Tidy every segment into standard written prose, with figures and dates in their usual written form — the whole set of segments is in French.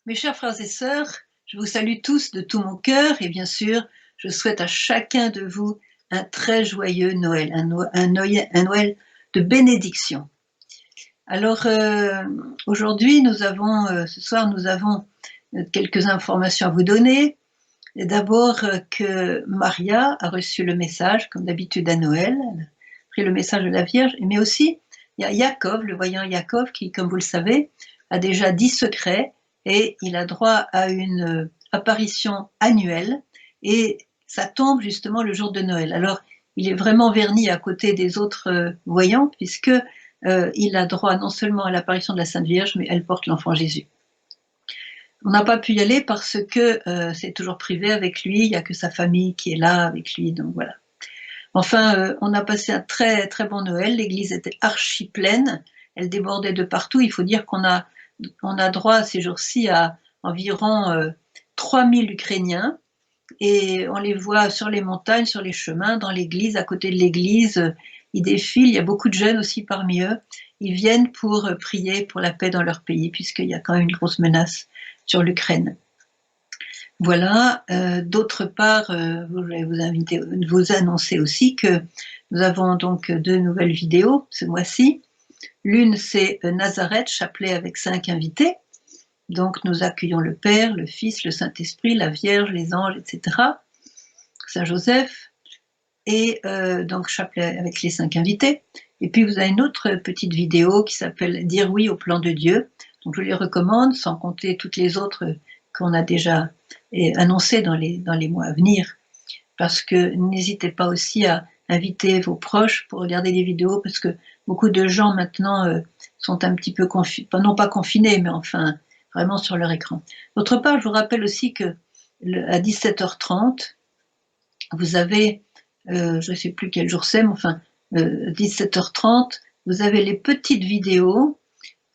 Mes chers frères et sœurs, je vous salue tous de tout mon cœur et bien sûr, je souhaite à chacun de vous un très joyeux Noël, un Noël de bénédiction. Alors aujourd'hui, ce soir, nous avons quelques informations à vous donner. D'abord que Maria a reçu le message, comme d'habitude à Noël, elle a pris le message de la Vierge, mais aussi il y a Jacob, le voyant Jacob, qui, comme vous le savez, a déjà 10 secrets et il a droit à une apparition annuelle et ça tombe justement le jour de Noël. Alors, il est vraiment verni à côté des autres voyants puisque il a droit non seulement à l'apparition de la Sainte Vierge, mais elle porte l'enfant Jésus. On n'a pas pu y aller parce que c'est toujours privé avec lui, il n'y a que sa famille qui est là avec lui, donc voilà. Enfin, on a passé un très très bon Noël, l'église était archi pleine, elle débordait de partout. Il faut dire qu'on a droit ces jours-ci à environ 3000 Ukrainiens et on les voit sur les montagnes, sur les chemins, dans l'église, à côté de l'église, ils défilent, il y a beaucoup de jeunes aussi parmi eux, ils viennent pour prier pour la paix dans leur pays puisqu'il y a quand même une grosse menace sur l'Ukraine. Voilà, d'autre part, je vais vous annoncer aussi que nous avons donc 2 nouvelles vidéos ce mois-ci. L'une, c'est Nazareth, chapelet avec 5 invités. Donc nous accueillons le Père, le Fils, le Saint-Esprit, la Vierge, les anges, etc. Saint-Joseph, et donc chapelet avec les 5 invités. Et puis vous avez une autre petite vidéo qui s'appelle « Dire oui au plan de Dieu ». Donc je les recommande, sans compter toutes les autres qu'on a déjà annoncées dans les mois à venir. Parce que n'hésitez pas aussi à inviter vos proches pour regarder les vidéos, parce que beaucoup de gens maintenant sont un petit peu non pas confinés, mais enfin vraiment sur leur écran. D'autre part, je vous rappelle aussi que à 17h30, vous avez, je ne sais plus quel jour c'est, mais enfin 17h30, vous avez les petites vidéos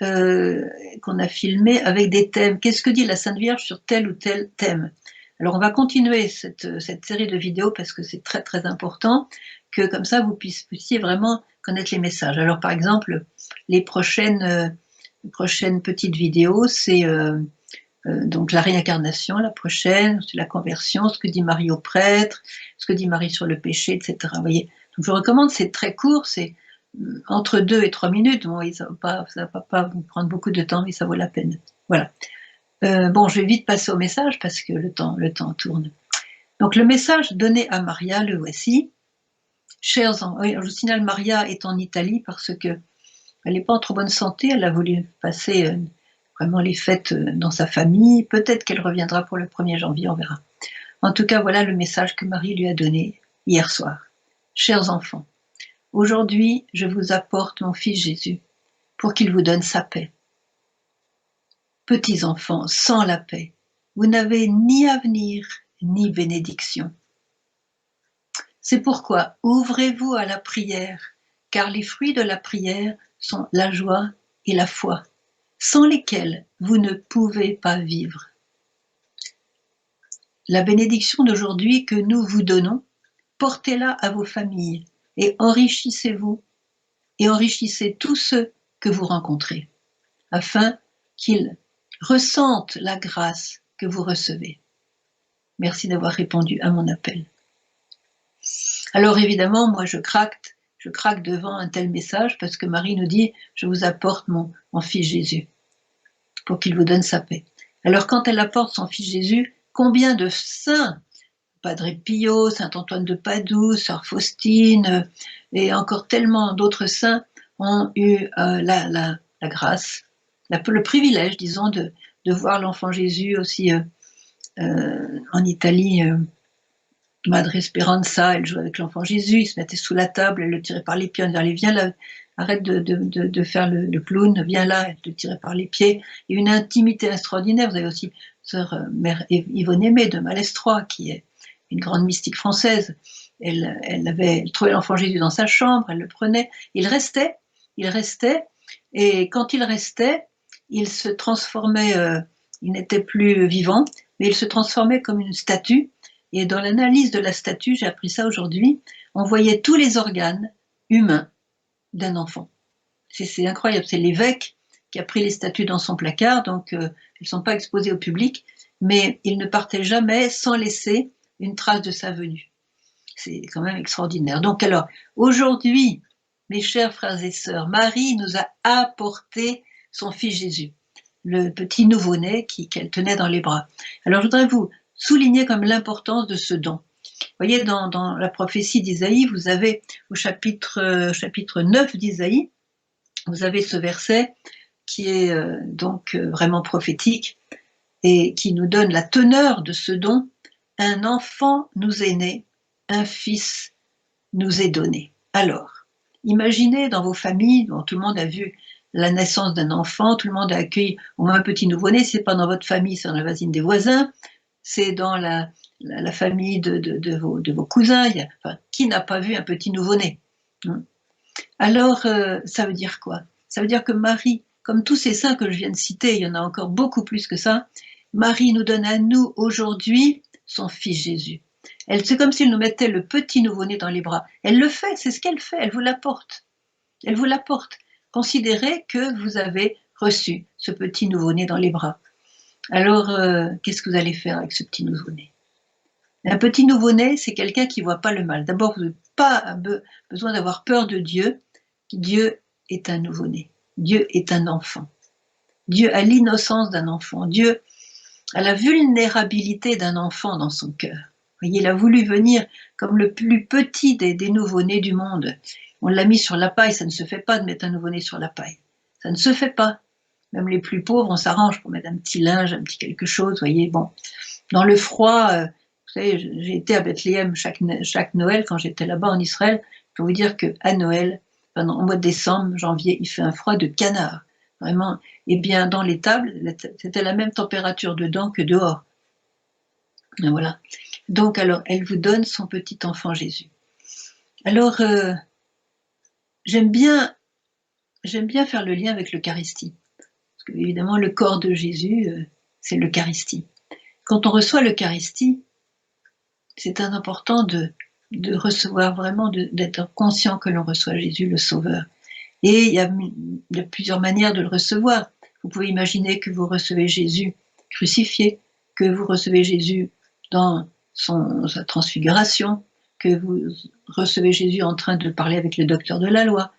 qu'on a filmées avec des thèmes. Qu'est-ce que dit la Sainte Vierge sur tel ou tel thème? Alors on va continuer cette série de vidéos parce que c'est très très important que comme ça vous puissiez vraiment connaître les messages. Alors par exemple, les prochaines petites vidéos, c'est donc la réincarnation, la prochaine, c'est la conversion, ce que dit Marie au prêtre, ce que dit Marie sur le péché, etc. Vous voyez, donc je vous recommande, c'est très court, c'est entre 2 et 3 minutes, bon, ça va pas vous prendre beaucoup de temps, mais ça vaut la peine. Voilà. Bon, je vais vite passer au message parce que le temps tourne. Donc le message donné à Maria, le voici. Chers enfants, oui, je vous signale, Maria est en Italie parce que elle n'est pas en trop bonne santé, elle a voulu passer vraiment les fêtes dans sa famille, peut-être qu'elle reviendra pour le 1er janvier, on verra. En tout cas, voilà le message que Marie lui a donné hier soir. Chers enfants, aujourd'hui, je vous apporte mon fils Jésus pour qu'il vous donne sa paix. Petits enfants, sans la paix, vous n'avez ni avenir ni bénédiction. C'est pourquoi ouvrez-vous à la prière, car les fruits de la prière sont la joie et la foi, sans lesquels vous ne pouvez pas vivre. La bénédiction d'aujourd'hui que nous vous donnons, portez-la à vos familles et enrichissez-vous et enrichissez tous ceux que vous rencontrez, afin qu'ils ressentent la grâce que vous recevez. Merci d'avoir répondu à mon appel. Alors évidemment, moi je craque devant un tel message parce que Marie nous dit « Je vous apporte mon fils Jésus pour qu'il vous donne sa paix ». Alors quand elle apporte son fils Jésus, combien de saints, Padre Pio, Saint Antoine de Padoue, Sœur Faustine et encore tellement d'autres saints ont eu la grâce, le privilège, disons, de voir l'enfant Jésus aussi en Italie. Madre Speranza, elle jouait avec l'enfant Jésus, il se mettait sous la table, elle le tirait par les pieds, elle disait viens là, arrête de faire le clown, viens là, elle le tirait par les pieds. Il y a une intimité extraordinaire. Vous avez aussi sœur mère Yvonne Aimée de Malestroit, qui est une grande mystique française. Elle trouvait l'enfant Jésus dans sa chambre, elle le prenait, il restait, et quand il restait, il se transformait, il n'était plus vivant, mais il se transformait comme une statue. Et dans l'analyse de la statue, j'ai appris ça aujourd'hui, on voyait tous les organes humains d'un enfant. C'est incroyable, c'est l'évêque qui a pris les statues dans son placard, donc elles ne sont pas exposées au public, mais il ne partait jamais sans laisser une trace de sa venue. C'est quand même extraordinaire. Donc alors, aujourd'hui, mes chers frères et sœurs, Marie nous a apporté son fils Jésus, le petit nouveau-né qu'elle tenait dans les bras. Alors je voudrais vous souligner comme l'importance de ce don. Vous voyez, dans la prophétie d'Isaïe, vous avez au chapitre 9 d'Isaïe, vous avez ce verset qui est donc vraiment prophétique et qui nous donne la teneur de ce don. Un enfant nous est né, un fils nous est donné. Alors, imaginez dans vos familles, dont tout le monde a vu la naissance d'un enfant, tout le monde a accueilli au moins un petit nouveau-né, c'est pas dans votre famille, c'est dans la voisine des voisins, c'est dans la famille de vos cousins, enfin, qui n'a pas vu un petit nouveau-né? Alors, ça veut dire quoi? Ça veut dire que Marie, comme tous ces saints que je viens de citer, il y en a encore beaucoup plus que ça, Marie nous donne à nous aujourd'hui son fils Jésus. C'est comme s'il nous mettait le petit nouveau-né dans les bras. Elle le fait, c'est ce qu'elle fait, elle vous l'apporte. Elle vous l'apporte. Considérez que vous avez reçu ce petit nouveau-né dans les bras. Alors, qu'est-ce que vous allez faire avec ce petit nouveau-né? Un petit nouveau-né, c'est quelqu'un qui ne voit pas le mal. D'abord, vous n'avez pas besoin d'avoir peur de Dieu. Dieu est un nouveau-né. Dieu est un enfant. Dieu a l'innocence d'un enfant. Dieu a la vulnérabilité d'un enfant dans son cœur. Vous voyez, il a voulu venir comme le plus petit des nouveau-nés du monde. On l'a mis sur la paille, ça ne se fait pas de mettre un nouveau-né sur la paille. Ça ne se fait pas. Même les plus pauvres, on s'arrange pour mettre un petit linge, un petit quelque chose, vous voyez. Bon, dans le froid, vous savez, j'ai été à Bethléem chaque Noël quand j'étais là-bas en Israël. Je peux vous dire qu'à Noël, au mois de décembre, janvier, il fait un froid de canard. Vraiment. Eh bien, dans les tables, c'était la même température dedans que dehors. Et voilà. Donc, alors, elle vous donne son petit enfant Jésus. Alors, j'aime bien faire le lien avec l'Eucharistie. Parce que, évidemment, le corps de Jésus, c'est l'Eucharistie. Quand on reçoit l'Eucharistie, c'est important de recevoir vraiment, d'être conscient que l'on reçoit Jésus, le Sauveur. Et il y a plusieurs manières de le recevoir. Vous pouvez imaginer que vous recevez Jésus crucifié, que vous recevez Jésus dans sa transfiguration, que vous recevez Jésus en train de parler avec le docteur de la loi,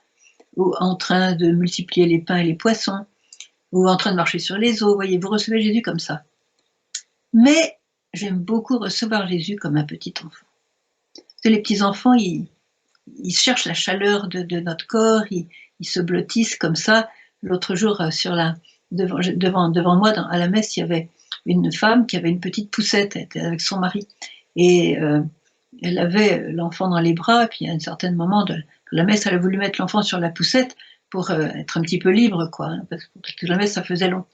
ou en train de multiplier les pains et les poissons, ou en train de marcher sur les eaux. Vous voyez, vous recevez Jésus comme ça. Mais j'aime beaucoup recevoir Jésus comme un petit enfant. Parce que les petits enfants, ils cherchent la chaleur de notre corps, ils se blottissent comme ça. L'autre jour, devant moi, à la messe, il y avait une femme qui avait une petite poussette, elle était avec son mari. Et elle avait l'enfant dans les bras, et puis à un certain moment de la messe, elle a voulu mettre l'enfant sur la poussette pour être un petit peu libre, quoi, parce que la messe, ça faisait long.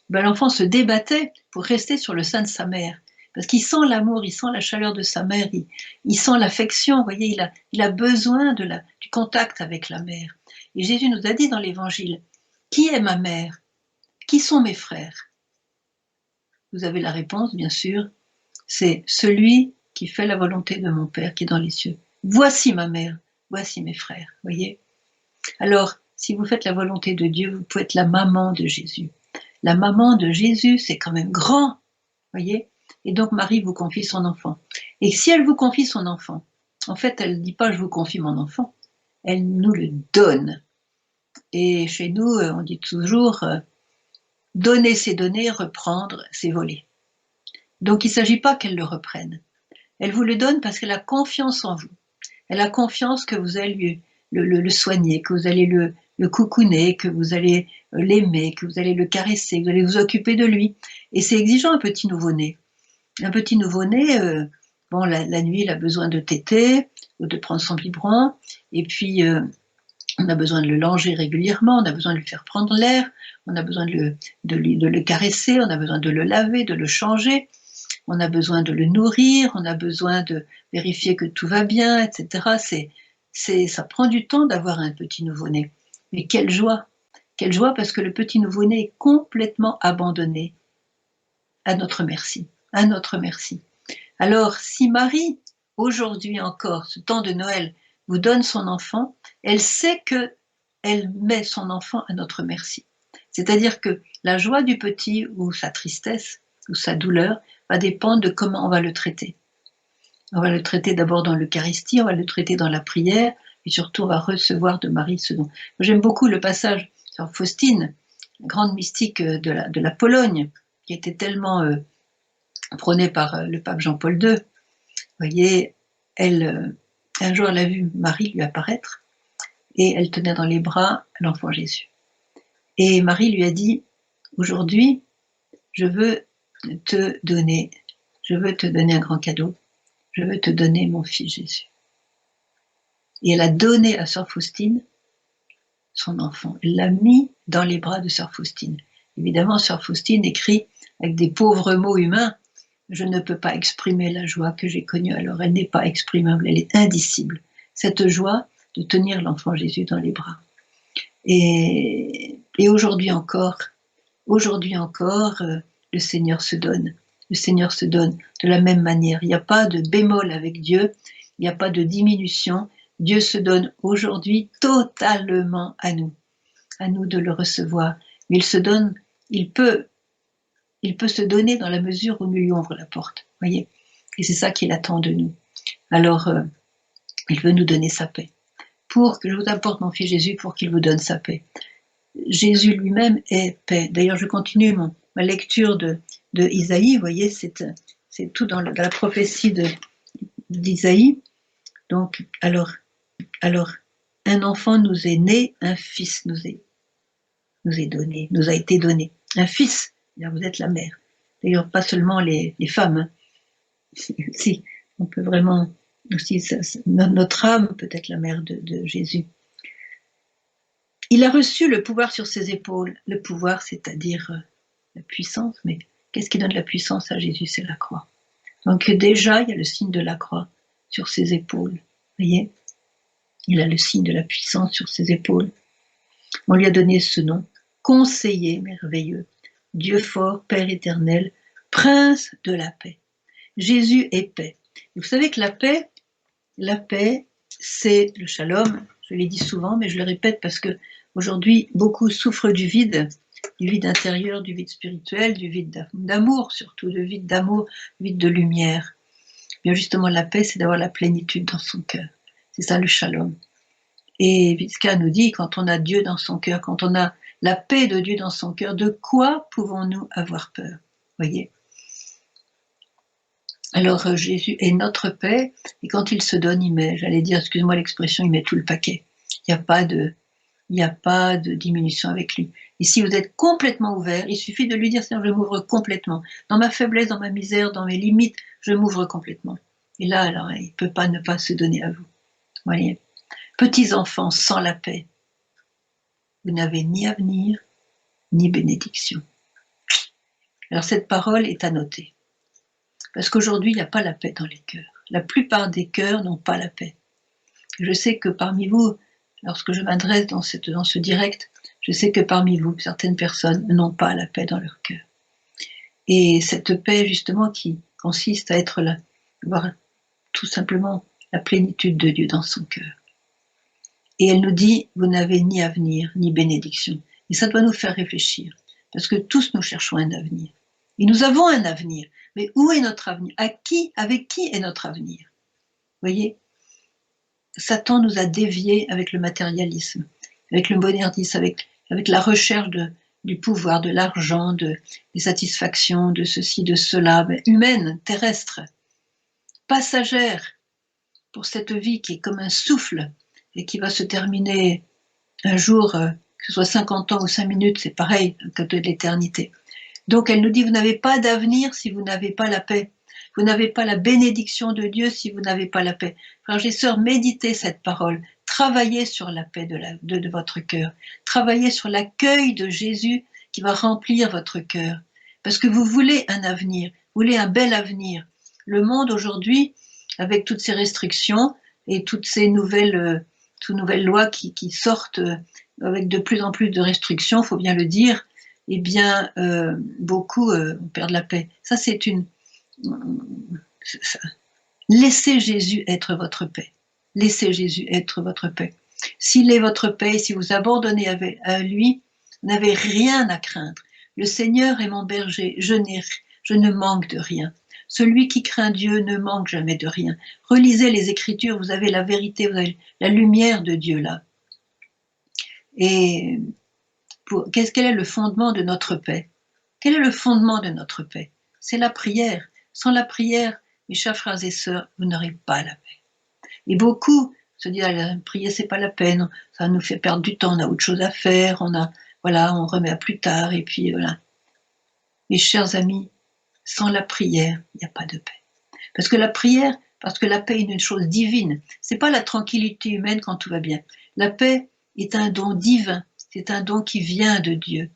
Ben, l'enfant se débattait pour rester sur le sein de sa mère. Parce qu'il sent l'amour, il sent la chaleur de sa mère, il sent l'affection, vous voyez, il a besoin du contact avec la mère. Et Jésus nous a dit dans l'Évangile, qui est ma mère? Qui sont mes frères? Vous avez la réponse, bien sûr, c'est celui qui fait la volonté de mon Père qui est dans les cieux. Voici ma mère, voici mes frères, vous voyez. Alors, si vous faites la volonté de Dieu, vous pouvez être la maman de Jésus. La maman de Jésus, c'est quand même grand, vous voyez. Et donc Marie vous confie son enfant. Et si elle vous confie son enfant, en fait, elle ne dit pas « je vous confie mon enfant », elle nous le donne. Et chez nous, on dit toujours « donner c'est donner, reprendre c'est voler ». Donc il ne s'agit pas qu'elle le reprenne. Elle vous le donne parce qu'elle a confiance en vous. Elle a confiance que vous allez le soigner, que vous allez le coucouner, que vous allez l'aimer, que vous allez le caresser, que vous allez vous occuper de lui. Et c'est exigeant, un petit nouveau-né. Un petit nouveau-né, bon, la nuit, il a besoin de téter ou de prendre son biberon. Et puis, on a besoin de le langer régulièrement, on a besoin de lui faire prendre l'air, on a besoin de le caresser, on a besoin de le laver, de le changer. On a besoin de le nourrir, on a besoin de vérifier que tout va bien, etc. Ça prend du temps d'avoir un petit nouveau-né. Mais quelle joie parce que le petit nouveau-né est complètement abandonné à notre merci, à notre merci. Alors, si Marie, aujourd'hui encore, ce temps de Noël, vous donne son enfant, elle sait qu'elle met son enfant à notre merci. C'est-à-dire que la joie du petit ou sa tristesse ou sa douleur va dépendre de comment on va le traiter. On va le traiter d'abord dans l'Eucharistie, on va le traiter dans la prière, et surtout on va recevoir de Marie ce don. J'aime beaucoup le passage sur Faustine, la grande mystique de la Pologne, qui était tellement prônée par le pape Jean-Paul II. Vous voyez, un jour elle a vu Marie lui apparaître, et elle tenait dans les bras l'enfant Jésus. Et Marie lui a dit, aujourd'hui, je veux te donner un grand cadeau, je veux te donner mon fils Jésus. Et elle a donné à sœur Faustine son enfant. Elle l'a mis dans les bras de sœur Faustine. Évidemment, sœur Faustine écrit avec des pauvres mots humains. Je ne peux pas exprimer la joie que j'ai connue alors. Elle n'est pas exprimable, elle est indicible. Cette joie de tenir l'enfant Jésus dans les bras. Et aujourd'hui encore, le Seigneur se donne. Le Seigneur se donne de la même manière. Il n'y a pas de bémol avec Dieu, il n'y a pas de diminution. Dieu se donne aujourd'hui totalement à nous de le recevoir. Mais il se donne, il peut se donner dans la mesure où nous lui ouvrons la porte. Voyez, et c'est ça qu'il attend de nous. Alors, il veut nous donner sa paix. Pour que je vous apporte mon fils Jésus, pour qu'il vous donne sa paix. Jésus lui-même est paix. D'ailleurs, je continue ma lecture de Isaïe. Vous voyez, c'est tout dans la prophétie d'Isaïe. Donc, alors, un enfant nous est né, un fils nous est donné, nous a été donné. Un fils, vous êtes la mère. D'ailleurs, pas seulement les femmes. Hein. Si, on peut vraiment aussi, notre âme peut être la mère de Jésus. Il a reçu le pouvoir sur ses épaules. Le pouvoir, c'est-à-dire la puissance. Mais qu'est-ce qui donne la puissance à Jésus? C'est la croix. Donc déjà, il y a le signe de la croix sur ses épaules. Vous voyez? Il a le signe de la puissance sur ses épaules. On lui a donné ce nom, conseiller merveilleux, Dieu fort, Père éternel, prince de la paix. Jésus est paix. Et vous savez que la paix, c'est le shalom. Je l'ai dit souvent, mais je le répète parce que aujourd'hui, beaucoup souffrent du vide intérieur, du vide spirituel, du vide d'amour, surtout du vide d'amour, vide de lumière. Bien justement, la paix, c'est d'avoir la plénitude dans son cœur. C'est ça le shalom. Et Witzka nous dit, quand on a Dieu dans son cœur, quand on a la paix de Dieu dans son cœur, de quoi pouvons-nous avoir peur? Voyez. Alors Jésus est notre paix, et quand il se donne, il met, j'allais dire, excuse-moi l'expression, il met tout le paquet. Il n'y a pas de diminution avec lui. Et si vous êtes complètement ouvert, il suffit de lui dire, Seigneur, je m'ouvre complètement. Dans ma faiblesse, dans ma misère, dans mes limites, je m'ouvre complètement. Et là, alors, il ne peut pas ne pas se donner à vous. Voyez. Petits enfants, sans la paix, vous n'avez ni avenir, ni bénédiction. Alors cette parole est à noter. Parce qu'aujourd'hui, il n'y a pas la paix dans les cœurs. La plupart des cœurs n'ont pas la paix. Je sais que parmi vous, lorsque je m'adresse dans ce direct, je sais que parmi vous, certaines personnes n'ont pas la paix dans leur cœur. Et cette paix, justement, qui consiste à être là, avoir tout simplement la plénitude de Dieu dans son cœur. Et elle nous dit, vous n'avez ni avenir, ni bénédiction. Et ça doit nous faire réfléchir, parce que tous nous cherchons un avenir. Et nous avons un avenir, mais où est notre avenir? Avec qui est notre avenir? Vous voyez, Satan nous a déviés avec le matérialisme, avec le modernisme, avec la recherche du pouvoir, de l'argent, des satisfactions, de ceci, de cela, humaine, terrestre, passagère, pour cette vie qui est comme un souffle, et qui va se terminer un jour, que ce soit 50 ans ou 5 minutes, c'est pareil, que de l'éternité. Donc elle nous dit, vous n'avez pas d'avenir si vous n'avez pas la paix. Vous n'avez pas la bénédiction de Dieu si vous n'avez pas la paix. Frères et sœurs, méditez cette parole. Travaillez sur la paix de votre cœur. Travaillez sur l'accueil de Jésus qui va remplir votre cœur. Parce que vous voulez un avenir, vous voulez un bel avenir. Le monde aujourd'hui, avec toutes ces restrictions et toutes ces nouvelles lois qui sortent avec de plus en plus de restrictions, il faut bien le dire, eh bien, beaucoup perdent la paix. Ça, c'est laissez Jésus être votre paix. Laissez Jésus être votre paix. S'il est votre paix, si vous abandonnez à lui, Vous n'avez rien à craindre. Le Seigneur est mon berger, je ne manque de rien. Celui qui craint Dieu ne manque jamais de rien. Relisez les Écritures, vous avez la vérité, vous avez la lumière de Dieu là. Et quel est le fondement de notre paix? Quel est le fondement de notre paix? C'est la prière. Sans la prière, mes chers frères et sœurs, vous n'aurez pas la paix. Et beaucoup se disent, prier, c'est pas la peine, ça nous fait perdre du temps, on a autre chose à faire, on remet à plus tard, et puis voilà. Mes chers amis, sans la prière, il n'y a pas de paix. Parce que la paix est une chose divine. C'est pas la tranquillité humaine quand tout va bien. La paix est un don divin. C'est un don qui vient de Dieu.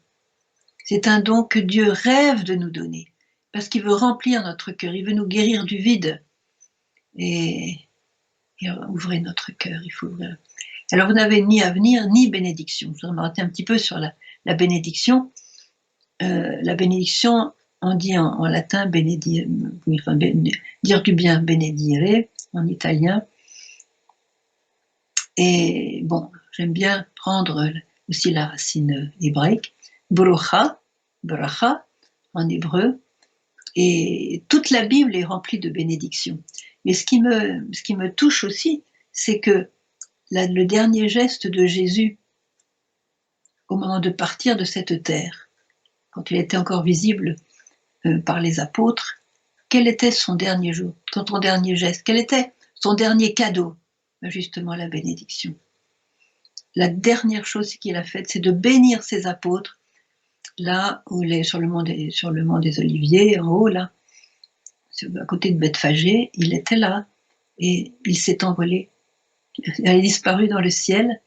C'est un don que Dieu rêve de nous donner. Parce qu'il veut remplir notre cœur. Il veut nous guérir du vide. Et ouvrir notre cœur. Il faut ouvrir. Alors vous n'avez ni avenir, ni bénédiction. Je vais m'arrêter un petit peu sur la bénédiction. La bénédiction, on dit en latin dire du bien, benedire, en italien. Et bon, j'aime bien prendre aussi la racine hébraïque, bracha, en hébreu, et toute la Bible est remplie de bénédictions. Mais ce qui me touche aussi, c'est que le dernier geste de Jésus, au moment de partir de cette terre, quand il était encore visible par les apôtres, quel était son dernier jour, son dernier geste, quel était son dernier cadeau? Justement la bénédiction. La dernière chose qu'il a faite, c'est de bénir ses apôtres, là où il est sur le mont des Oliviers, en haut, là, à côté de Bethphagée, il était là, et il s'est envolé. Il a disparu dans le ciel,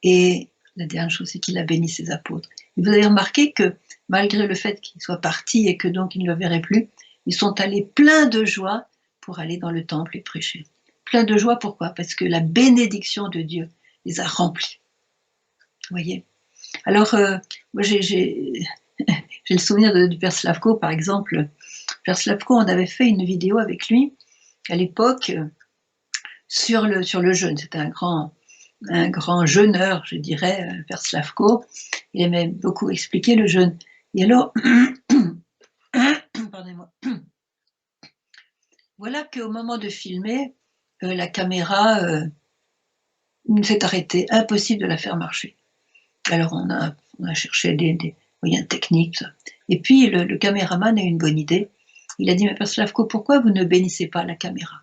et la dernière chose, c'est qu'il a béni ses apôtres. Et vous avez remarqué que, malgré le fait qu'ils soient partis et que donc ils ne le verraient plus, ils sont allés pleins de joie pour aller dans le temple et prêcher. Plein de joie, pourquoi? Parce que la bénédiction de Dieu les a remplis. Vous voyez? Alors, moi j'ai le souvenir du Père Slavko, par exemple. Père Slavko, on avait fait une vidéo avec lui, à l'époque, sur le jeûne. C'était un grand jeûneur, je dirais, Père Slavko. Il aimait beaucoup expliquer le jeûne. Et alors, pardonnez-moi. Voilà qu'au moment de filmer, la caméra s'est arrêtée, impossible de la faire marcher. Alors on a cherché des moyens techniques. Ça. Et puis le caméraman a eu une bonne idée. Il a dit, mais Père Slavko, pourquoi vous ne bénissez pas la caméra?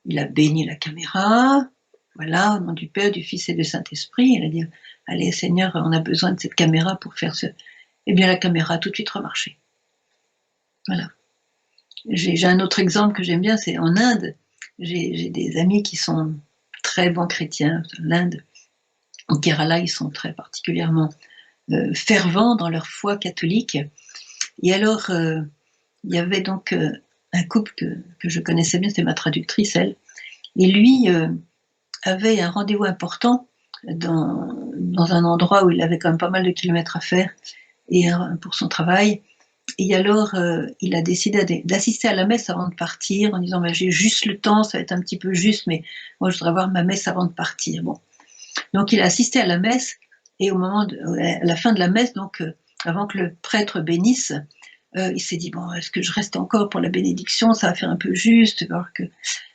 Il a béni la caméra, voilà, au nom du Père, du Fils et du Saint-Esprit. Il a dit, allez Seigneur, on a besoin de cette caméra pour faire ce... Eh bien la caméra a tout de suite remarché. Voilà. J'ai un autre exemple que j'aime bien, c'est en Inde. J'ai des amis qui sont très bons chrétiens. L'Inde, au Kerala, ils sont très particulièrement fervents dans leur foi catholique. Et alors, il y avait donc un couple que je connaissais bien, c'était ma traductrice, elle. Et lui avait un rendez-vous important dans un endroit où il avait quand même pas mal de kilomètres à faire et pour son travail. Et alors, il a décidé d'assister à la messe avant de partir, en disant, j'ai juste le temps, ça va être un petit peu juste, mais moi, je voudrais avoir ma messe avant de partir. Bon. Donc, il a assisté à la messe, et à la fin de la messe, donc, avant que le prêtre bénisse, il s'est dit, bon, est-ce que je reste encore pour la bénédiction? Ça va faire un peu juste, alors que,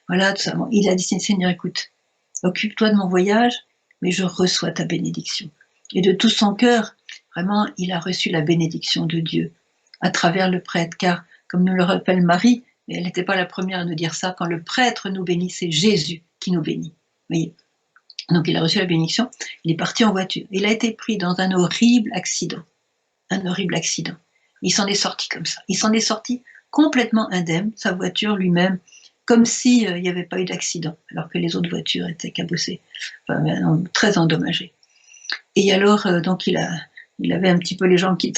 voilà, tout ça. Bon, il a dit, Seigneur, écoute, occupe-toi de mon voyage, mais je reçois ta bénédiction. Et de tout son cœur, vraiment, il a reçu la bénédiction de Dieu à travers le prêtre, car, comme nous le rappelle Marie, mais elle n'était pas la première à nous dire ça, quand le prêtre nous bénit, c'est Jésus qui nous bénit. Vous voyez? Donc il a reçu la bénédiction, il est parti en voiture. Il a été pris dans un horrible accident. Un horrible accident. Il s'en est sorti comme ça. Il s'en est sorti complètement indemne, sa voiture lui-même, comme s'il n'y avait pas eu d'accident, alors que les autres voitures étaient cabossées, enfin, très endommagées. Et alors, donc il avait un petit peu les jambes qui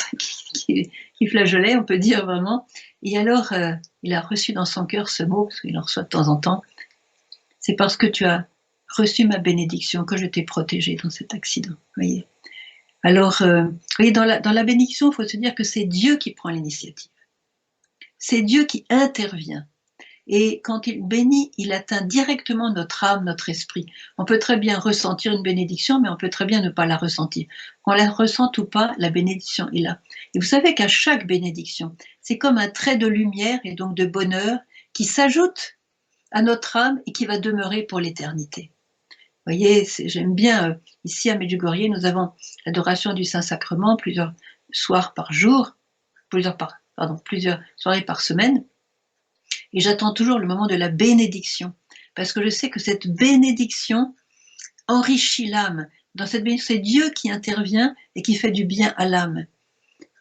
flageolaient, on peut dire vraiment. Et alors, il a reçu dans son cœur ce mot, parce qu'il en reçoit de temps en temps, c'est parce que tu as reçu ma bénédiction que je t'ai protégé dans cet accident. Voyez. Alors, vous voyez, dans la bénédiction, il faut se dire que c'est Dieu qui prend l'initiative. C'est Dieu qui intervient. Et quand il bénit, il atteint directement notre âme, notre esprit. On peut très bien ressentir une bénédiction, mais on peut très bien ne pas la ressentir. Qu'on la ressente ou pas, la bénédiction est là. Et vous savez qu'à chaque bénédiction, c'est comme un trait de lumière et donc de bonheur qui s'ajoute à notre âme et qui va demeurer pour l'éternité. Vous voyez, j'aime bien, ici à Medjugorje, nous avons l'adoration du Saint-Sacrement plusieurs soirs par jour, plusieurs soirées par semaine, et j'attends toujours le moment de la bénédiction, parce que je sais que cette bénédiction enrichit l'âme. Dans cette bénédiction, c'est Dieu qui intervient et qui fait du bien à l'âme,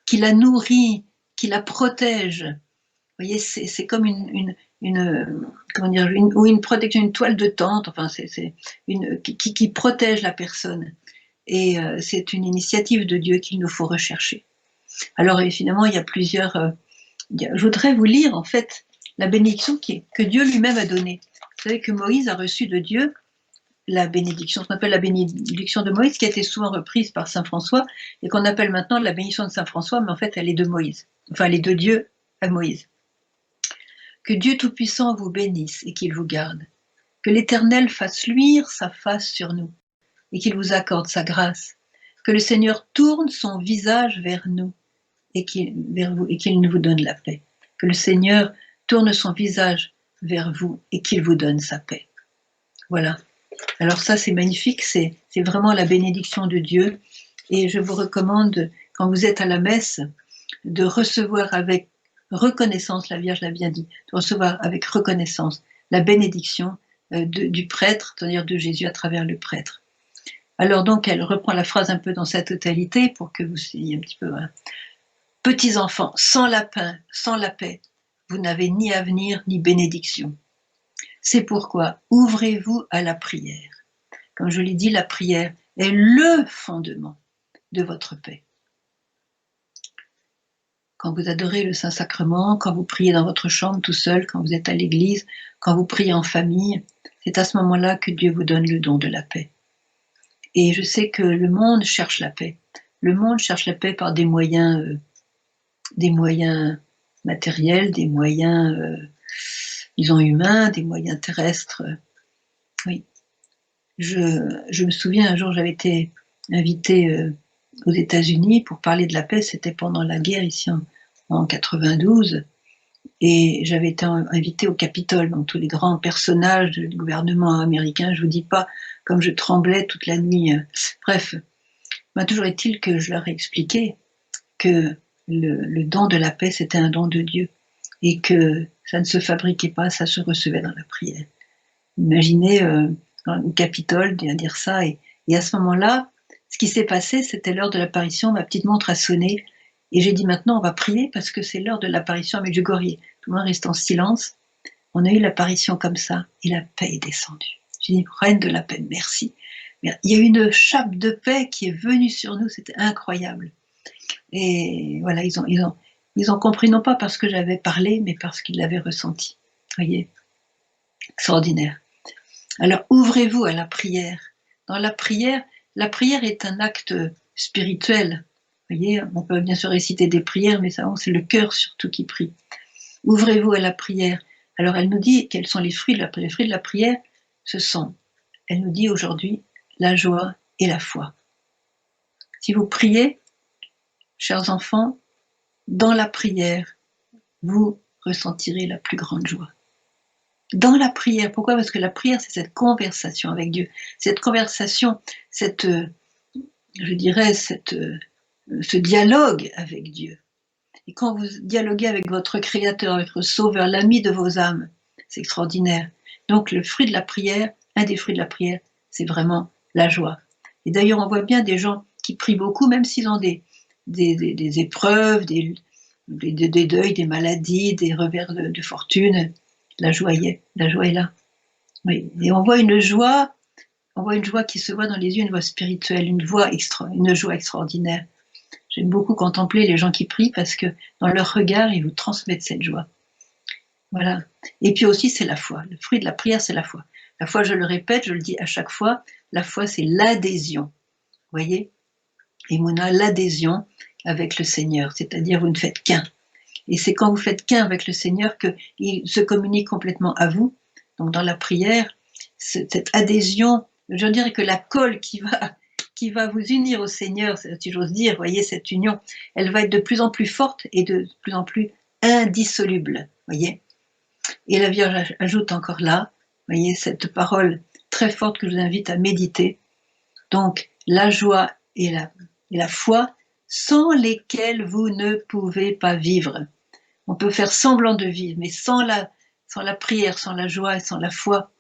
qui la nourrit, qui la protège. Vous voyez, c'est comme comment dire, une protection, une toile de tente, enfin, qui protège la personne. Et c'est une initiative de Dieu qu'il nous faut rechercher. Alors évidemment, il y a plusieurs... je voudrais vous lire en fait la bénédiction que Dieu lui-même a donnée. Vous savez que Moïse a reçu de Dieu la bénédiction, ce qu'on appelle la bénédiction de Moïse, qui a été souvent reprise par saint François, et qu'on appelle maintenant la bénédiction de saint François, mais en fait elle est de Moïse, enfin elle est de Dieu à Moïse. Que Dieu Tout-Puissant vous bénisse et qu'il vous garde. Que l'Éternel fasse luire sa face sur nous et qu'il vous accorde sa grâce. Que le Seigneur tourne son visage vers nous et qu'il vous donne la paix. Que le Seigneur tourne son visage vers vous et qu'il vous donne sa paix. Voilà. Alors ça, c'est magnifique, c'est vraiment la bénédiction de Dieu. Et je vous recommande, quand vous êtes à la messe, de recevoir avec reconnaissance, la Vierge l'a bien dit, de recevoir avec reconnaissance la bénédiction du prêtre, c'est-à-dire de Jésus à travers le prêtre. Alors donc, elle reprend la phrase un peu dans sa totalité pour que vous soyez un petit peu... Hein. Petits enfants, sans la paix, vous n'avez ni avenir ni bénédiction. C'est pourquoi ouvrez-vous à la prière. Comme je l'ai dit, la prière est le fondement de votre paix. Quand vous adorez le Saint-Sacrement, quand vous priez dans votre chambre tout seul, quand vous êtes à l'église, quand vous priez en famille, c'est à ce moment-là que Dieu vous donne le don de la paix. Et je sais que le monde cherche la paix. Le monde cherche la paix par des moyens matériels, des moyens, disons, humains, des moyens terrestres. Oui. Je me souviens, un jour, j'avais été invitée aux États-Unis pour parler de la paix. C'était pendant la guerre ici en 92. Et j'avais été invitée au Capitole, donc tous les grands personnages du gouvernement américain. Je vous dis pas comme je tremblais toute la nuit. Bref, toujours est-il que je leur ai expliqué que le don de la paix, c'était un don de Dieu et que ça ne se fabriquait pas, ça se recevait dans la prière. Imaginez au Capitole dire ça. Et à ce moment-là, ce qui s'est passé, c'était l'heure de l'apparition. Ma petite montre a sonné et j'ai dit maintenant on va prier parce que c'est l'heure de l'apparition à Medjugorje. Tout le monde reste en silence. On a eu l'apparition comme ça et la paix est descendue. J'ai dit reine de la paix, merci. Il y a eu une chape de paix qui est venue sur nous, c'était incroyable. Et voilà, ils ont compris non pas parce que j'avais parlé, mais parce qu'ils l'avaient ressenti. Vous voyez, extraordinaire. Alors ouvrez-vous à la prière. Dans la prière est un acte spirituel. Vous voyez, on peut bien sûr réciter des prières, mais ça, c'est le cœur surtout qui prie. Ouvrez-vous à la prière. Alors elle nous dit quels sont les fruits de la prière. Les fruits de la prière, elle nous dit aujourd'hui, la joie et la foi. Si vous priez, chers enfants, dans la prière, vous ressentirez la plus grande joie. Dans la prière, pourquoi? Parce que la prière, c'est cette conversation avec Dieu, cette conversation, ce dialogue avec Dieu. Et quand vous dialoguez avec votre Créateur, avec votre Sauveur, l'ami de vos âmes, c'est extraordinaire. Donc le fruit de la prière, un des fruits de la prière, c'est vraiment la joie. Et d'ailleurs, on voit bien des gens qui prient beaucoup, même s'ils ont des épreuves, des deuils, des maladies, des revers de fortune. La joie est là. Oui. Et on voit une joie qui se voit dans les yeux, une voix spirituelle, une joie extraordinaire. J'aime beaucoup contempler les gens qui prient parce que dans leur regard, ils vous transmettent cette joie. Voilà. Et puis aussi, c'est la foi. Le fruit de la prière, c'est la foi. La foi, je le répète, je le dis à chaque fois, la foi, c'est l'adhésion. Vous voyez? Emouna, l'adhésion avec le Seigneur, c'est-à-dire vous ne faites qu'un. Et c'est quand vous faites qu'un avec le Seigneur qu'il se communique complètement à vous. Donc dans la prière, cette adhésion, je dirais que la colle qui va vous unir au Seigneur, si j'ose dire, voyez, cette union, elle va être de plus en plus forte et de plus en plus indissoluble, voyez. Et la Vierge ajoute encore là, voyez, cette parole très forte que je vous invite à méditer. Donc, la joie et la foi, sans lesquelles vous ne pouvez pas vivre. On peut faire semblant de vivre, mais sans la prière, sans la joie et sans la foi,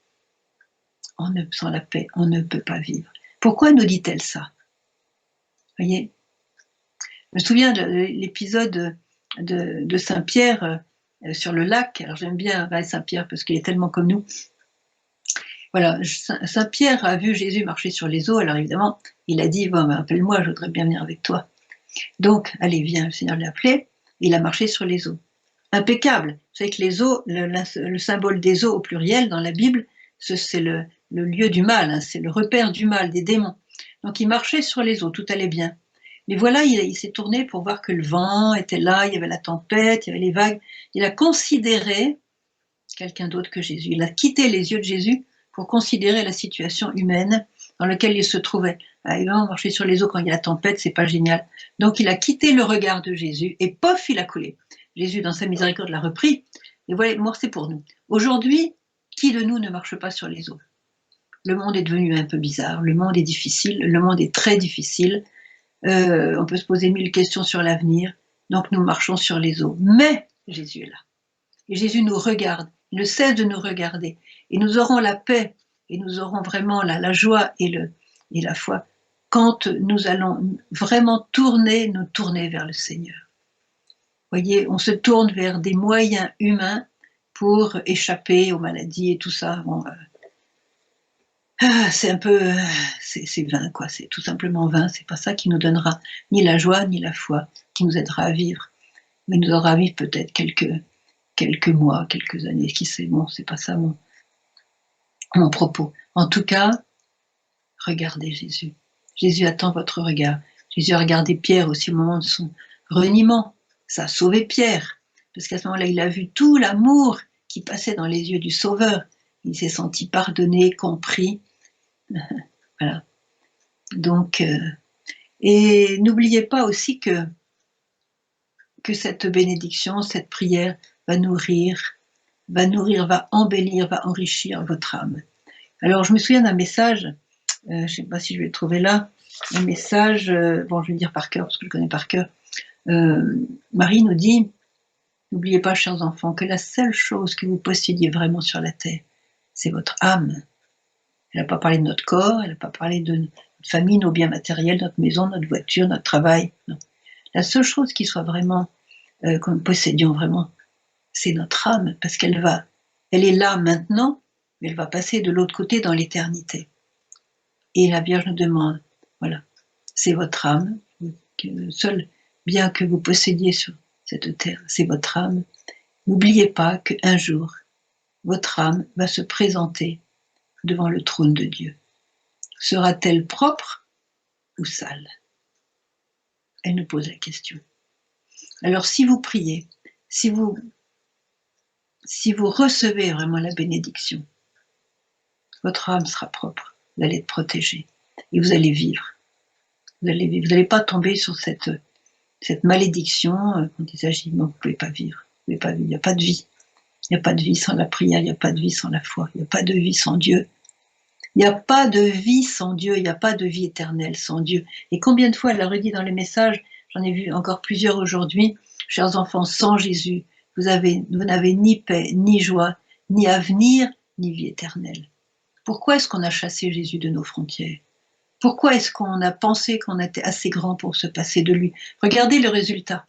sans la paix, on ne peut pas vivre. Pourquoi nous dit-elle ça? Voyez, je me souviens de l'épisode de Saint-Pierre sur le lac. Alors j'aime bien Saint-Pierre parce qu'il est tellement comme nous. Voilà, Saint-Pierre a vu Jésus marcher sur les eaux, alors évidemment, il a dit, bon, appelle-moi, je voudrais bien venir avec toi. Donc, allez, viens, le Seigneur l'a appelé, il a marché sur les eaux. Impeccable. Vous savez que les eaux, le symbole des eaux au pluriel dans la Bible, c'est le lieu du mal, hein, c'est le repère du mal, des démons. Donc il marchait sur les eaux, tout allait bien. Mais voilà, il s'est tourné pour voir que le vent était là, il y avait la tempête, il y avait les vagues. Il a considéré quelqu'un d'autre que Jésus. Il a quitté les yeux de Jésus pour considérer la situation humaine dans laquelle il se trouvait. Évidemment, marcher sur les eaux quand il y a la tempête, c'est pas génial. Donc il a quitté le regard de Jésus et pof, il a coulé. Jésus, dans sa miséricorde, l'a repris. Et voilà, mort, c'est pour nous. Aujourd'hui, qui de nous ne marche pas sur les eaux? Le monde est devenu un peu bizarre, le monde est difficile, le monde est très difficile. On peut se poser 1000 questions sur l'avenir. Donc nous marchons sur les eaux. Mais Jésus est là. Et Jésus nous regarde, il ne cesse de nous regarder. Et nous aurons la paix, et nous aurons vraiment la joie et la foi quand nous allons vraiment nous tourner vers le Seigneur. Voyez, on se tourne vers des moyens humains pour échapper aux maladies et tout ça. Bon, c'est un peu, c'est vain, quoi. C'est tout simplement vain. C'est pas ça qui nous donnera ni la joie ni la foi, qui nous aidera à vivre, mais nous aura à vivre peut-être quelques mois, quelques années. Qui sait? Bon, c'est pas ça mon propos. En tout cas, regardez Jésus. Jésus attend votre regard. Jésus a regardé Pierre aussi au moment de son reniement. Ça a sauvé Pierre, parce qu'à ce moment-là, il a vu tout l'amour qui passait dans les yeux du Sauveur. Il s'est senti pardonné, compris. Voilà. Donc, et n'oubliez pas aussi que cette bénédiction, cette prière va nourrir, va embellir, va enrichir votre âme. Alors, je me souviens d'un message, je ne sais pas si je vais le trouver là, un message, bon, je vais le dire par cœur, parce que je le connais par cœur. Marie nous dit, n'oubliez pas, chers enfants, que la seule chose que vous possédiez vraiment sur la terre, c'est votre âme. Elle n'a pas parlé de notre corps, elle n'a pas parlé de notre famille, nos biens matériels, notre maison, notre voiture, notre travail. Non. La seule chose qui soit vraiment, que nous possédions vraiment, c'est notre âme, parce elle est là maintenant, mais elle va passer de l'autre côté dans l'éternité. Et la Vierge nous demande, voilà, c'est votre âme, le seul bien que vous possédiez sur cette terre, c'est votre âme. N'oubliez pas qu'un jour, votre âme va se présenter devant le trône de Dieu. Sera-t-elle propre ou sale? Elle nous pose la question. Alors si vous priez, si vous recevez vraiment la bénédiction, votre âme sera propre, vous allez être protégé et vous allez vivre. Vous n'allez pas tomber sur cette malédiction quand il s'agit, non, vous ne pouvez pas vivre. Vous pouvez pas vivre. Il n'y a pas de vie. Il n'y a pas de vie sans la prière, il n'y a pas de vie sans la foi, il n'y a pas de vie sans Dieu. Il n'y a pas de vie sans Dieu, il n'y a pas de vie éternelle sans Dieu. Et combien de fois elle l'a redit dans les messages, j'en ai vu encore plusieurs aujourd'hui, chers enfants, sans Jésus, vous n'avez ni paix, ni joie, ni avenir, ni vie éternelle. Pourquoi est-ce qu'on a chassé Jésus de nos frontières? Pourquoi est-ce qu'on a pensé qu'on était assez grand pour se passer de lui? Regardez le résultat.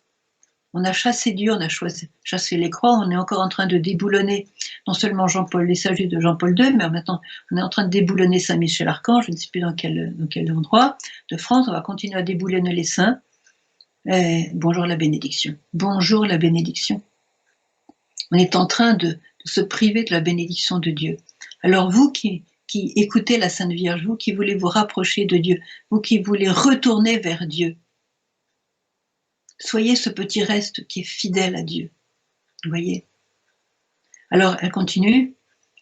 On a chassé Dieu, on a chassé les croix, on est encore en train de déboulonner non seulement les sages de Jean-Paul II, mais maintenant on est en train de déboulonner Saint-Michel-Archange, je ne sais plus dans quel endroit de France, on va continuer à déboulonner les saints. Bonjour la bénédiction. Bonjour la bénédiction. On est en train de se priver de la bénédiction de Dieu. Alors vous qui écoutez la Sainte Vierge, vous qui voulez vous rapprocher de Dieu, vous qui voulez retourner vers Dieu, soyez ce petit reste qui est fidèle à Dieu. Vous voyez? Alors, elle continue.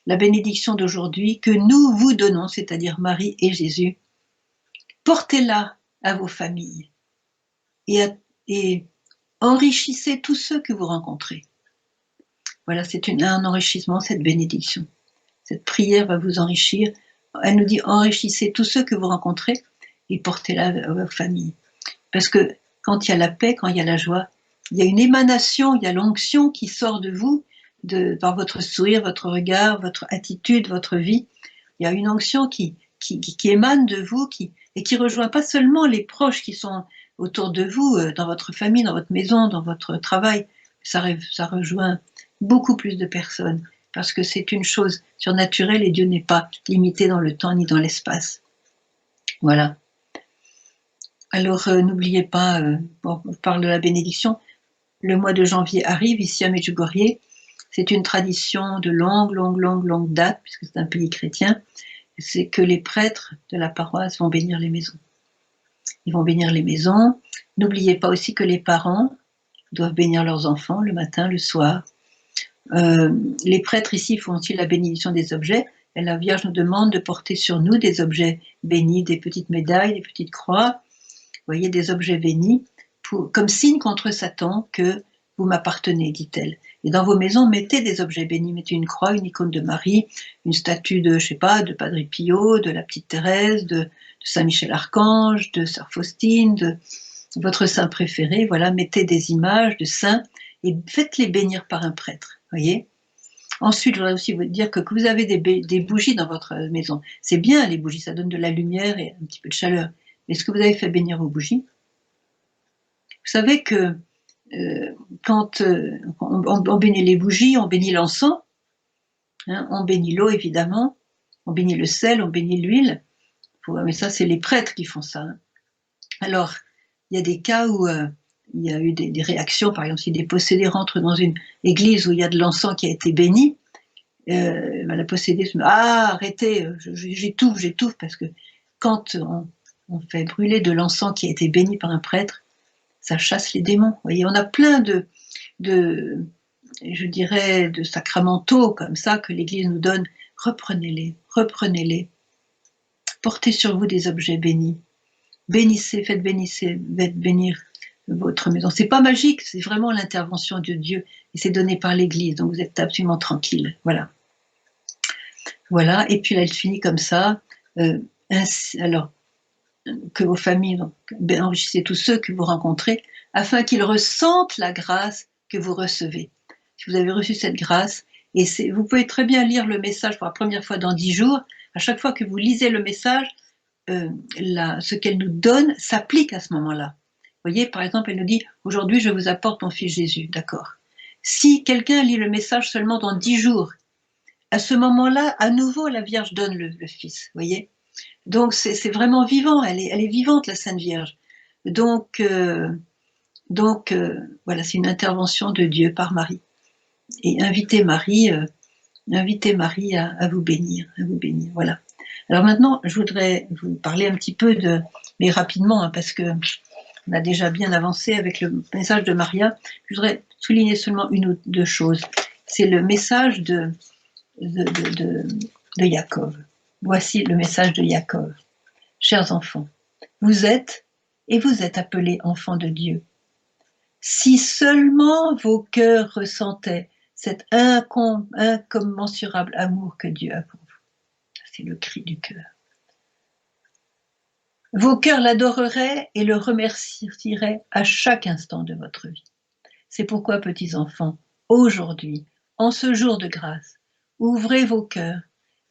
La bénédiction d'aujourd'hui que nous vous donnons, c'est-à-dire Marie et Jésus, portez-la à vos familles et enrichissez tous ceux que vous rencontrez. Voilà, c'est un enrichissement, cette bénédiction. Cette prière va vous enrichir. Elle nous dit enrichissez tous ceux que vous rencontrez et portez-la à vos familles. Parce que quand il y a la paix, quand il y a la joie, il y a une émanation, il y a l'onction qui sort de vous, par votre sourire, votre regard, votre attitude, votre vie. Il y a une onction qui émane de vous et qui rejoint pas seulement les proches qui sont autour de vous, dans votre famille, dans votre maison, dans votre travail. Ça rejoint beaucoup plus de personnes parce que c'est une chose surnaturelle et Dieu n'est pas limité dans le temps ni dans l'espace. Voilà. Alors, n'oubliez pas, bon, on parle de la bénédiction, le mois de janvier arrive ici à Medjugorje. C'est une tradition de longue date, puisque c'est un pays chrétien, c'est que les prêtres de la paroisse vont bénir les maisons. Ils vont bénir les maisons. N'oubliez pas aussi que les parents doivent bénir leurs enfants le matin, le soir. Les prêtres ici font aussi la bénédiction des objets. Et la Vierge nous demande de porter sur nous des objets bénis, des petites médailles, des petites croix, vous voyez, des objets bénis, comme signe contre Satan que vous m'appartenez, dit-elle. Et dans vos maisons, mettez des objets bénis, mettez une croix, une icône de Marie, une statue de, je sais pas, de Padre Pio, de la petite Thérèse, de Saint Michel Archange, de Sœur Faustine, de votre saint préféré, voilà, mettez des images de saints et faites-les bénir par un prêtre, voyez. Ensuite, je voudrais aussi vous dire que vous avez des bougies dans votre maison. C'est bien, les bougies, ça donne de la lumière et un petit peu de chaleur. Mais est-ce que vous avez fait bénir vos bougies? Vous savez que quand on bénit les bougies, on bénit l'encens, hein, on bénit l'eau évidemment, on bénit le sel, on bénit l'huile, mais ça c'est les prêtres qui font ça. Hein. Alors, il y a des cas où il y a eu des réactions, par exemple si des possédés rentrent dans une église où il y a de l'encens qui a été béni, la possédée se dit « Ah, arrêtez, j'étouffe » parce que quand on fait brûler de l'encens qui a été béni par un prêtre, ça chasse les démons. Vous voyez, on a plein je dirais, de sacramentaux comme ça que l'Église nous donne. Reprenez-les, reprenez-les. Portez sur vous des objets bénis. Bénissez, faites bénir votre maison. C'est pas magique, c'est vraiment l'intervention de Dieu et c'est donné par l'Église, donc vous êtes absolument tranquille. Voilà. Voilà, et puis là, elle finit comme ça. Alors, que vos familles, donc, enrichissez tous ceux que vous rencontrez, afin qu'ils ressentent la grâce que vous recevez. Si vous avez reçu cette grâce, et vous pouvez très bien lire le message pour la première fois dans 10 jours, à chaque fois que vous lisez le message, ce qu'elle nous donne s'applique à ce moment-là. Vous voyez, par exemple, elle nous dit « Aujourd'hui, je vous apporte mon fils Jésus », d'accord. Si quelqu'un lit le message seulement dans 10 jours, à ce moment-là, à nouveau, la Vierge donne le fils, vous voyez. Donc, c'est vraiment vivant, elle est vivante, la Sainte Vierge. Donc voilà, c'est une intervention de Dieu par Marie. Et invitez Marie à vous bénir, voilà. Alors maintenant, je voudrais vous parler un petit peu mais rapidement, hein, parce que on a déjà bien avancé avec le message de Maria. Je voudrais souligner seulement une ou deux choses. C'est le message de Jacob. Voici le message de Jacob. Chers enfants, vous êtes appelés enfants de Dieu. Si seulement vos cœurs ressentaient cet incommensurable amour que Dieu a pour vous. C'est le cri du cœur. Vos cœurs l'adoreraient et le remercieraient à chaque instant de votre vie. C'est pourquoi, petits enfants, aujourd'hui, en ce jour de grâce, ouvrez vos cœurs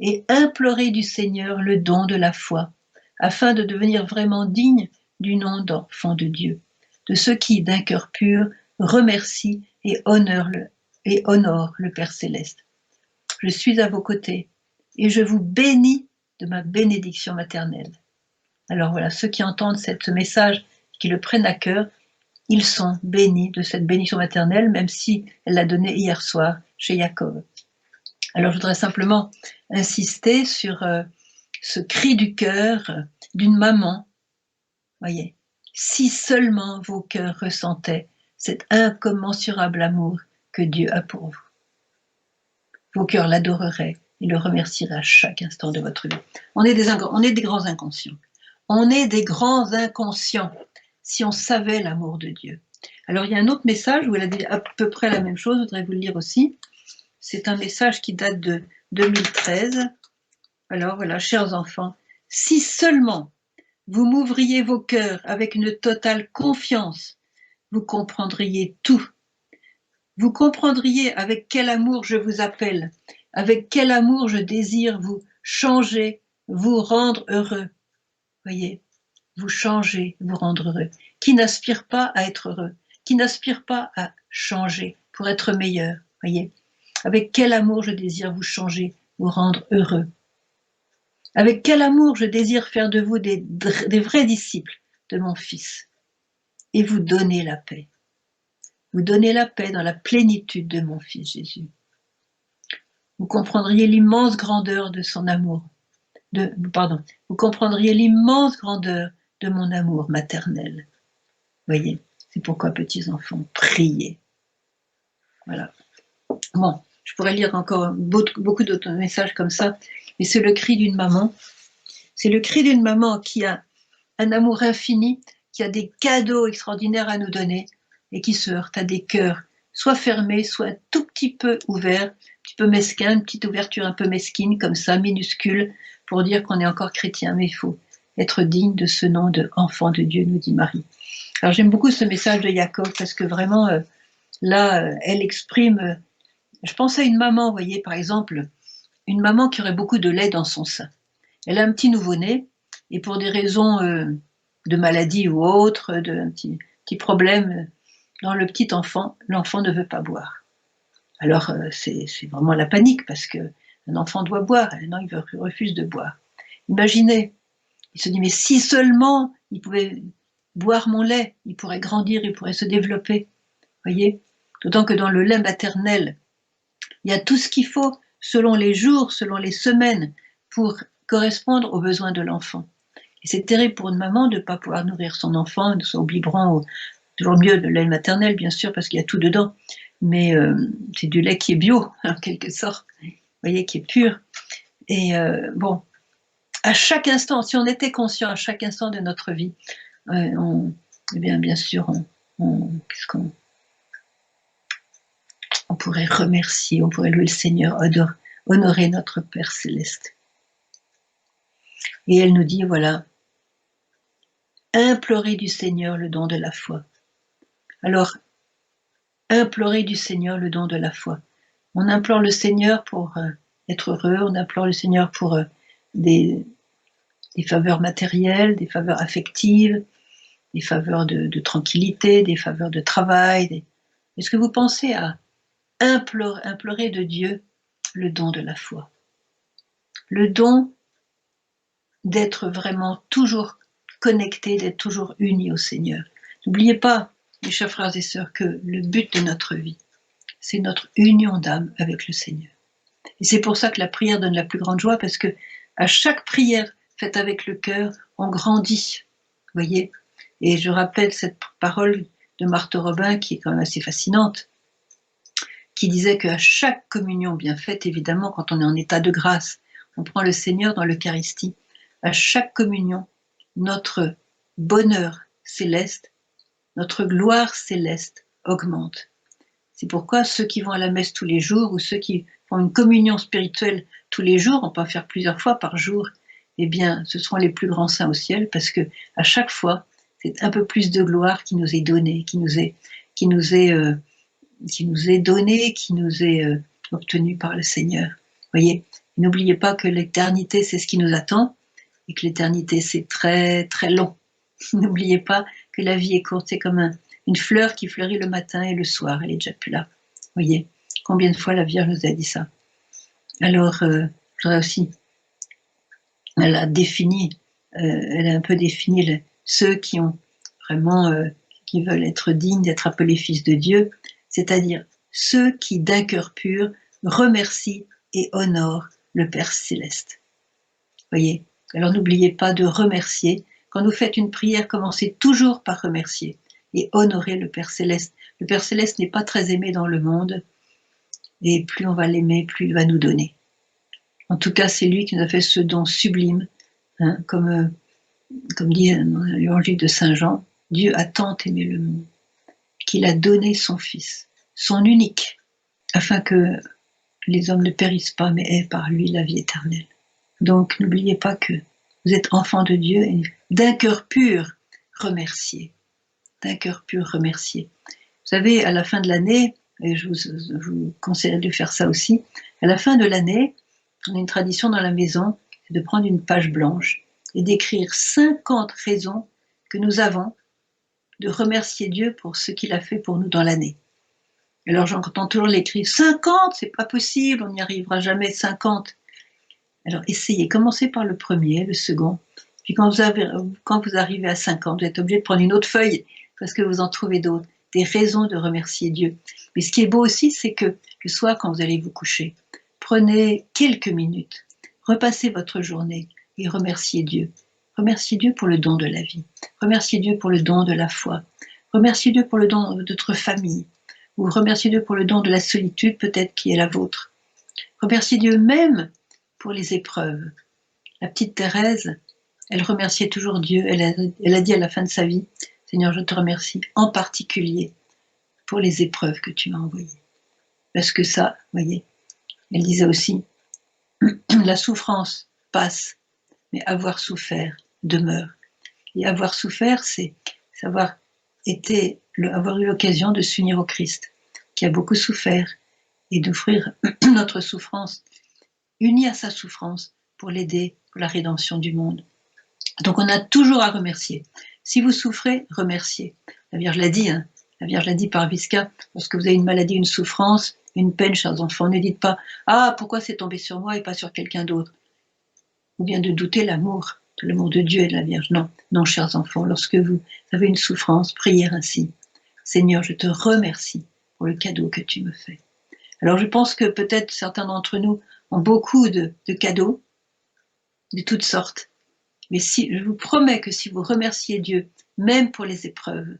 et implorez du Seigneur le don de la foi, afin de devenir vraiment dignes du nom d'enfants de Dieu, de ceux qui, d'un cœur pur, remercient et honorent le Père Céleste. Je suis à vos côtés et je vous bénis de ma bénédiction maternelle. Alors voilà, ceux qui entendent ce message, qui le prennent à cœur, ils sont bénis de cette bénédiction maternelle, même si elle l'a donnée hier soir chez Jacob. Alors je voudrais simplement insister sur ce cri du cœur d'une maman, voyez, si seulement vos cœurs ressentaient cet incommensurable amour que Dieu a pour vous. Vos cœurs l'adoreraient et le remercieraient à chaque instant de votre vie. On est des grands inconscients. On est des grands inconscients si on savait l'amour de Dieu. Alors il y a un autre message où elle a dit à peu près la même chose, je voudrais vous le lire aussi. C'est un message qui date de 2013. Alors voilà, chers enfants, si seulement vous m'ouvriez vos cœurs avec une totale confiance, vous comprendriez tout. Vous comprendriez avec quel amour je vous appelle, avec quel amour je désire vous changer, vous rendre heureux. Voyez, vous changer, vous rendre heureux. Qui n'aspire pas à être heureux, qui n'aspire pas à changer pour être meilleur. Voyez, avec quel amour je désire vous changer, vous rendre heureux. Avec quel amour je désire faire de vous des vrais disciples de mon Fils et vous donner la paix. Vous donner la paix dans la plénitude de mon Fils Jésus. Vous comprendriez l'immense grandeur de son amour. Vous comprendriez l'immense grandeur de mon amour maternel. Voyez, c'est pourquoi, petits enfants, priez. Voilà. Bon, je pourrais lire encore beaucoup d'autres messages comme ça, mais c'est le cri d'une maman. C'est le cri d'une maman qui a un amour infini, qui a des cadeaux extraordinaires à nous donner et qui se heurte à des cœurs soit fermés, soit un tout petit peu ouverts, un petit peu mesquin, une petite ouverture un peu mesquine, comme ça, minuscule, pour dire qu'on est encore chrétien, mais il faut être digne de ce nom de enfant de Dieu, nous dit Marie. Alors j'aime beaucoup ce message de Jacob, parce que vraiment, là, elle exprime... je pense à une maman, vous voyez, par exemple, une maman qui aurait beaucoup de lait dans son sein. Elle a un petit nouveau-né, et pour des raisons de maladie ou autre, d'un petit problème dans le petit enfant, l'enfant ne veut pas boire. Alors c'est vraiment la panique, parce qu'un enfant doit boire, et non, il refuse de boire. Imaginez, il se dit, mais si seulement il pouvait boire mon lait, il pourrait grandir, il pourrait se développer. Voyez, d'autant que dans le lait maternel, il y a tout ce qu'il faut, selon les jours, selon les semaines, pour correspondre aux besoins de l'enfant. Et c'est terrible pour une maman de ne pas pouvoir nourrir son enfant, de son biberon, toujours mieux de lait maternel, bien sûr, parce qu'il y a tout dedans, mais c'est du lait qui est bio, en quelque sorte, vous voyez, qui est pur. Et bon, à chaque instant, si on était conscient à chaque instant de notre vie, eh bien sûr, on pourrait remercier, on pourrait louer le Seigneur, honorer notre Père Céleste. Et elle nous dit, voilà, implorer du Seigneur le don de la foi. Alors, implorer du Seigneur le don de la foi. On implore le Seigneur pour être heureux, on implore le Seigneur pour des faveurs matérielles, des faveurs affectives, des faveurs de tranquillité, des faveurs de travail. Est-ce que vous pensez à implorer de Dieu le don de la foi? Le don d'être vraiment toujours connecté, d'être toujours uni au Seigneur. N'oubliez pas, mes chers frères et sœurs, que le but de notre vie, c'est notre union d'âme avec le Seigneur. Et c'est pour ça que la prière donne la plus grande joie, parce que à chaque prière faite avec le cœur, on grandit. Vous voyez? Et je rappelle cette parole de Marthe Robin, qui est quand même assez fascinante, qui disait qu'à chaque communion bien faite, évidemment, quand on est en état de grâce, on prend le Seigneur dans l'Eucharistie, à chaque communion, notre bonheur céleste, notre gloire céleste augmente. C'est pourquoi ceux qui vont à la messe tous les jours, ou ceux qui font une communion spirituelle tous les jours, on peut en faire plusieurs fois par jour, eh bien, ce seront les plus grands saints au ciel, parce que à chaque fois, c'est un peu plus de gloire qui nous est donnée, qui nous est donnée, qui nous est obtenue par le Seigneur. Voyez, n'oubliez pas que l'éternité, c'est ce qui nous attend, et que l'éternité, c'est très, très long. N'oubliez pas que la vie est courte, c'est comme une fleur qui fleurit le matin et le soir, elle est déjà plus là. Voyez, combien de fois la Vierge nous a dit ça. Alors, je voudrais aussi, elle a un peu défini ceux qui ont vraiment, qui veulent être dignes d'être appelés fils de Dieu, c'est-à-dire ceux qui d'un cœur pur remercient et honorent le Père Céleste. Voyez, alors n'oubliez pas de remercier, Quand vous faites une prière, commencez toujours par remercier et honorer le Père Céleste. Le Père Céleste n'est pas très aimé dans le monde, et plus on va l'aimer, plus il va nous donner. En tout cas, c'est lui qui nous a fait ce don sublime, hein, comme dit dans l'évangile de Saint Jean, Dieu a tant aimé le monde qu'il a donné son Fils, son unique, afin que les hommes ne périssent pas, mais aient par lui la vie éternelle. Donc n'oubliez pas que vous êtes enfants de Dieu et d'un cœur pur, remerciez. D'un cœur pur, remerciez. Vous savez, à la fin de l'année, et je vous conseille de faire ça aussi, à la fin de l'année, on a une tradition dans la maison, c'est de prendre une page blanche et d'écrire 50 raisons que nous avons de remercier Dieu pour ce qu'il a fait pour nous dans l'année. Alors j'entends toujours l'écrire 50, c'est pas possible, on n'y arrivera jamais 50. Alors essayez, commencez par le premier, le second, puis quand vous arrivez à 50, vous êtes obligé de prendre une autre feuille parce que vous en trouvez d'autres, des raisons de remercier Dieu. Mais ce qui est beau aussi, c'est que le soir, quand vous allez vous coucher, prenez quelques minutes, repassez votre journée et remerciez Dieu. Remerciez Dieu pour le don de la vie. Remerciez Dieu pour le don de la foi. Remerciez Dieu pour le don de votre famille. Ou remerciez Dieu pour le don de la solitude peut-être qui est la vôtre. Remerciez Dieu même pour les épreuves. La petite Thérèse, elle remerciait toujours Dieu. Elle a dit à la fin de sa vie, Seigneur, je te remercie en particulier pour les épreuves que tu m'as envoyées. Parce que ça, vous voyez, elle disait aussi, la souffrance passe, mais avoir souffert demeure. Et avoir souffert, c'est avoir eu l'occasion de s'unir au Christ, qui a beaucoup souffert, et d'offrir notre souffrance, unie à sa souffrance, pour l'aider pour la rédemption du monde. Donc on a toujours à remercier. Si vous souffrez, remerciez. La Vierge l'a dit, hein. La Vierge l'a dit par Visca, lorsque vous avez une maladie, une souffrance, une peine, chers enfants, ne dites pas « Ah, pourquoi c'est tombé sur moi et pas sur quelqu'un d'autre ?» Ou bien de douter l'amour de Dieu et de la Vierge. Non, non, chers enfants, lorsque vous avez une souffrance, priez ainsi. Seigneur, je te remercie pour le cadeau que tu me fais. Alors je pense que peut-être certains d'entre nous ont beaucoup de cadeaux, de toutes sortes. Mais je vous promets que si vous remerciez Dieu, même pour les épreuves,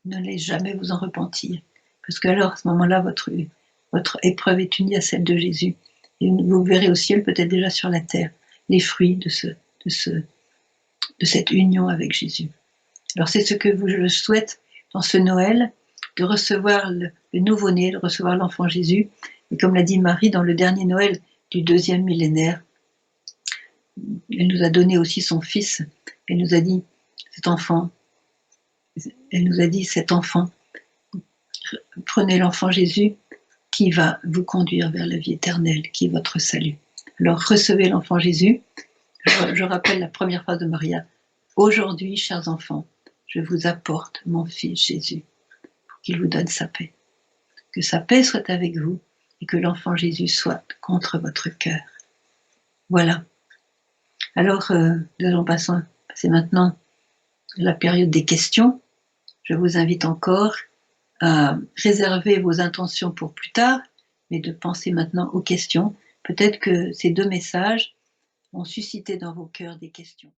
n'allez jamais vous en repentir. Parce que alors, à ce moment-là, votre épreuve est unie à celle de Jésus. Et vous verrez au ciel, peut-être déjà sur la terre, les fruits de cette union avec Jésus. Alors c'est ce que je souhaite dans ce Noël, de recevoir le nouveau-né, de recevoir l'enfant Jésus. Et comme l'a dit Marie dans le dernier Noël du 2e millénaire, elle nous a donné aussi son fils. Elle nous a dit, cet enfant, prenez l'enfant Jésus qui va vous conduire vers la vie éternelle, qui est votre salut. Alors recevez l'enfant Jésus. Je rappelle la première phrase de Maria. Aujourd'hui, chers enfants, je vous apporte mon fils Jésus, pour qu'il vous donne sa paix. Que sa paix soit avec vous et que l'enfant Jésus soit contre votre cœur. Voilà. Alors, nous allons passer maintenant la période des questions. Je vous invite encore à réserver vos intentions pour plus tard, mais de penser maintenant aux questions. Peut-être que ces 2 messages ont suscité dans vos cœurs des questions.